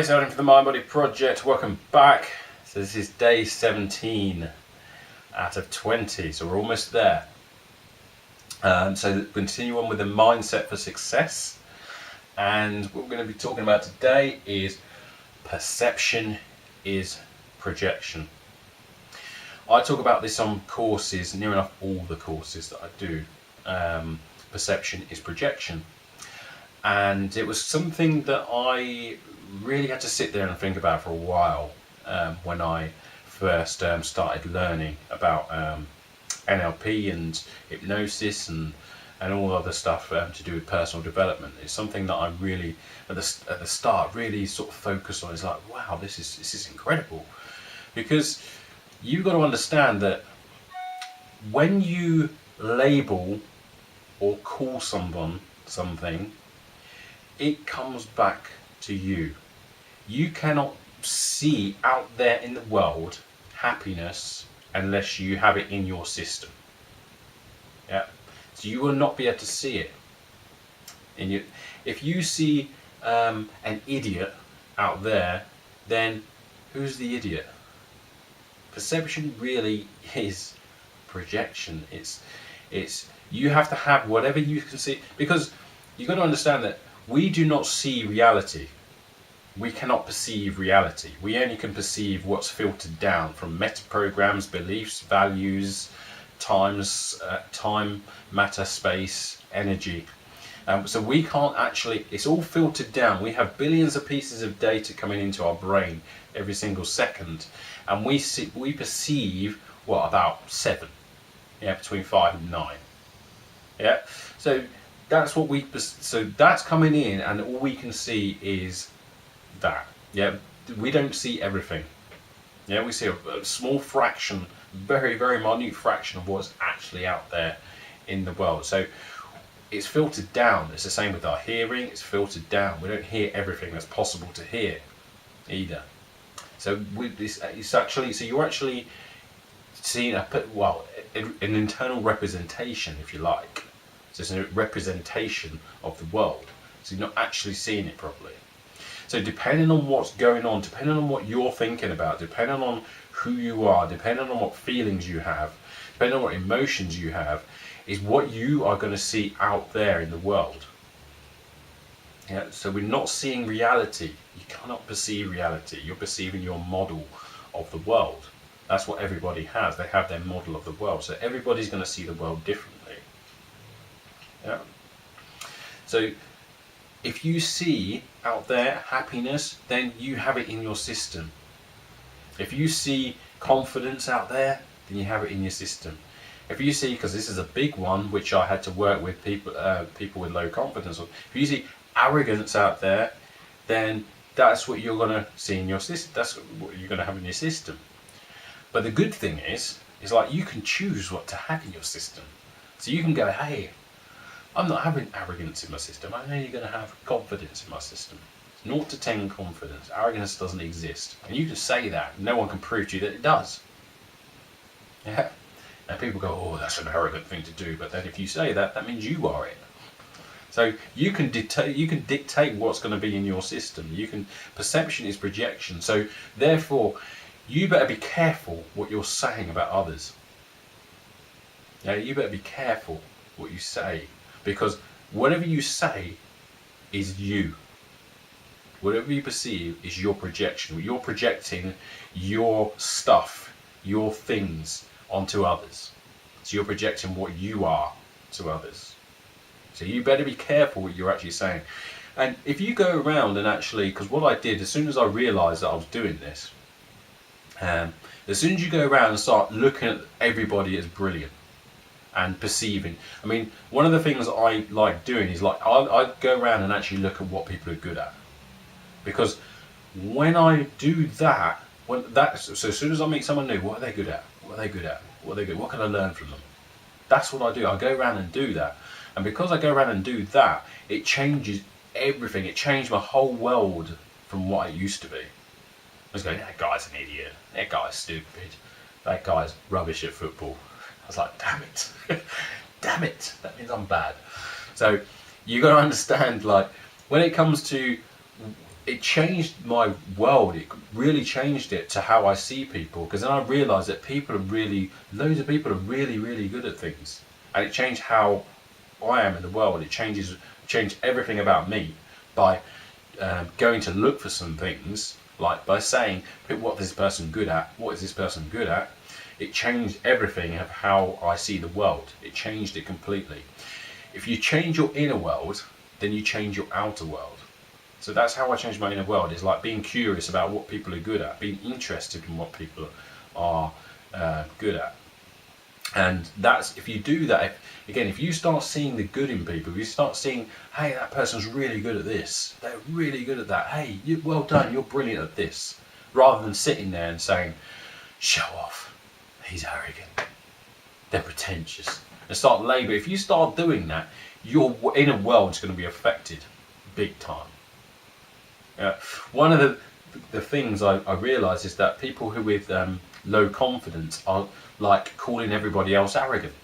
everybody, so for the Mind Body Project, welcome back. So this is day 17 out of 20, so we're almost there. So continue on with the mindset for success, and what we're going to be talking about today is perception is projection. I talk about this on courses, near enough all the courses that I do. Perception is projection, and it was something that I really had to sit there and think about for a while when I first started learning about NLP and hypnosis and all other stuff to do with personal development. It's something that I really at the start really sort of focused on. It's like, wow, this is incredible, because you've got to understand that when you label or call someone something, it comes back to you. You cannot see out there in the world happiness unless you have it in your system. Yeah, so you will not be able to see it. And if you see an idiot out there, then who's the idiot? Perception really is projection. It's you have to have whatever you can see, because you've got to understand that we do not see reality. We cannot perceive reality. We only can perceive what's filtered down from meta programs, beliefs, values, time, matter, space, energy. So we can't actually, it's all filtered down. We have billions of pieces of data coming into our brain every single second, and we perceive what, about 7, yeah, between 5 and 9. Yeah, so that's what so that's coming in, and all we can see is that. Yeah, we don't see everything. Yeah, we see a small fraction, very minute fraction of what's actually out there in the world. So it's filtered down. It's the same with our hearing. It's filtered down. We don't hear everything that's possible to hear either. So it's actually, so you're actually seeing an internal representation, if you like. So it's a representation of the world. So you're not actually seeing it properly. So depending on what's going on, depending on what you're thinking about, depending on who you are, depending on what feelings you have, depending on what emotions you have, is what you are going to see out there in the world. Yeah, so we're not seeing reality. You cannot perceive reality. You're perceiving your model of the world. That's what everybody has. They have their model of the world. So everybody's going to see the world differently. Yeah. So if you see out there happiness, then you have it in your system. If you see confidence out there, then you have it in your system. If you see, because this is a big one which I had to work with people with low confidence on, if you see arrogance out there, then that's what you're going to see in your system. That's what you're going to have in your system. But the good thing is like you can choose what to have in your system. So you can go, hey, I'm not having arrogance in my system. I'm only going to have confidence in my system. 0 to 10 confidence. Arrogance doesn't exist. And you can say that. No one can prove to you that it does. Yeah. And people go, oh, that's an arrogant thing to do. But then if you say that, that means you are it. So you can dictate what's going to be in your system. Perception is projection. So therefore, you better be careful what you're saying about others. Yeah, you better be careful what you say, because whatever you say is you. Whatever you perceive is your projection. You're projecting your stuff, your things onto others. So you're projecting what you are to others. So you better be careful what you're actually saying. And if you go around and actually, because what I did as soon as I realised that I was doing this, as soon as you go around and start looking at everybody as brilliant and perceiving, I mean, one of the things I like doing is like I go around and actually look at what people are good at, because when I do that, so as soon as I meet someone new, what are they good at? What are they good at? What are they good? What can I learn from them? That's what I do. I go around and do that, and because I go around and do that, it changes everything. It changed my whole world from what it used to be. I was going, that guy's an idiot. That guy's stupid. That guy's rubbish at football. I was like, damn it. Damn it. That means I'm bad. So you got to understand, like, when it comes to it changed my world. It really changed it to how I see people, because then I realised that loads of people are really, really good at things, and it changed how I am in the world. It changed everything about me by going to look for some things, like by saying, what is this person good at? What is this person good at? It changed everything of how I see the world. It changed it completely. If you change your inner world, then you change your outer world. So that's how I changed my inner world. It's like being curious about what people are good at, being interested in what people are good at. And that's, if you do that, if you start seeing the good in people, if you start seeing, hey, that person's really good at this, they're really good at that, hey, well done, you're brilliant at this, rather than sitting there and saying, show off, he's arrogant, they're pretentious, and start labour. If you start doing that, your inner world's going to be affected big time. One of the things I realise is that people who with low confidence are like calling everybody else arrogant.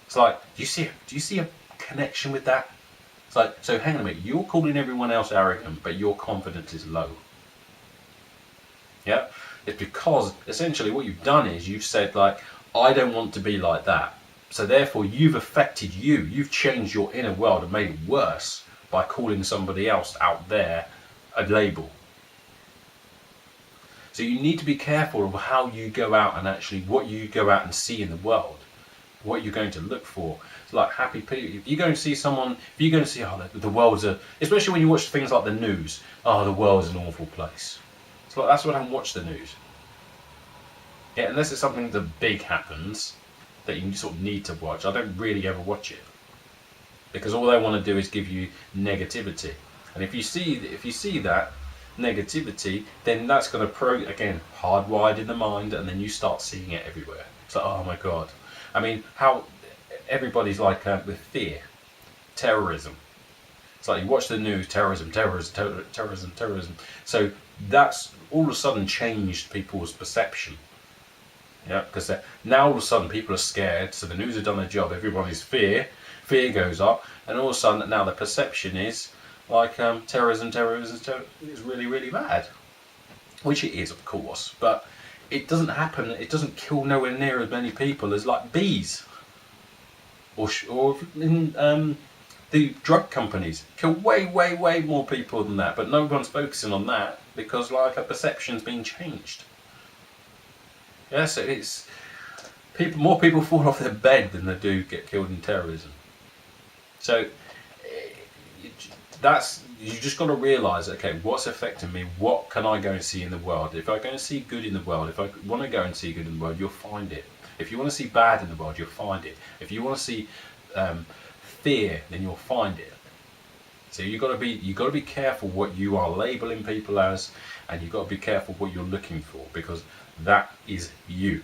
It's like, do you see a connection with that? It's like, so hang on a minute, you're calling everyone else arrogant, but your confidence is low. Yeah, it's because essentially what you've done is you've said, like, I don't want to be like that. So therefore you've affected you. You've changed your inner world and made it worse by calling somebody else out there a label. So you need to be careful of how you go out and actually what you go out and see in the world, what you're going to look for. It's like happy people. If you're going to see someone, if you're going to see, oh, the world's especially when you watch things like the news, oh, the world's an awful place. It's like, that's why I don't watch the news. Yeah, unless it's something that big happens that you sort of need to watch. I don't really ever watch it, because all they want to do is give you negativity. And if you see that negativity, then that's going to again hardwired in the mind, and then you start seeing it everywhere. It's like, oh my god. I mean, how everybody's like with fear, terrorism. It's like you watch the news, terrorism. So that's all of a sudden changed people's perception. Yeah, because now all of a sudden people are scared, so the news have done their job. Everybody's fear goes up, and all of a sudden now the perception is like terrorism is really, really bad, which it is, of course, but it doesn't happen. It doesn't kill nowhere near as many people as like bees, or in the drug companies kill way more people than that. But no one's focusing on that because like a perception's been changed. Yeah, so it's more people fall off their bed than they do get killed in terrorism. So you just got to realise, okay, what's affecting me? What can I go and see in the world? If I go and see good in the world, if I want to go and see good in the world, you'll find it. If you want to see bad in the world, you'll find it. If you want to see fear, then you'll find it. So you got to be careful what you are labelling people as, and you've got to be careful what you're looking for, because that is you.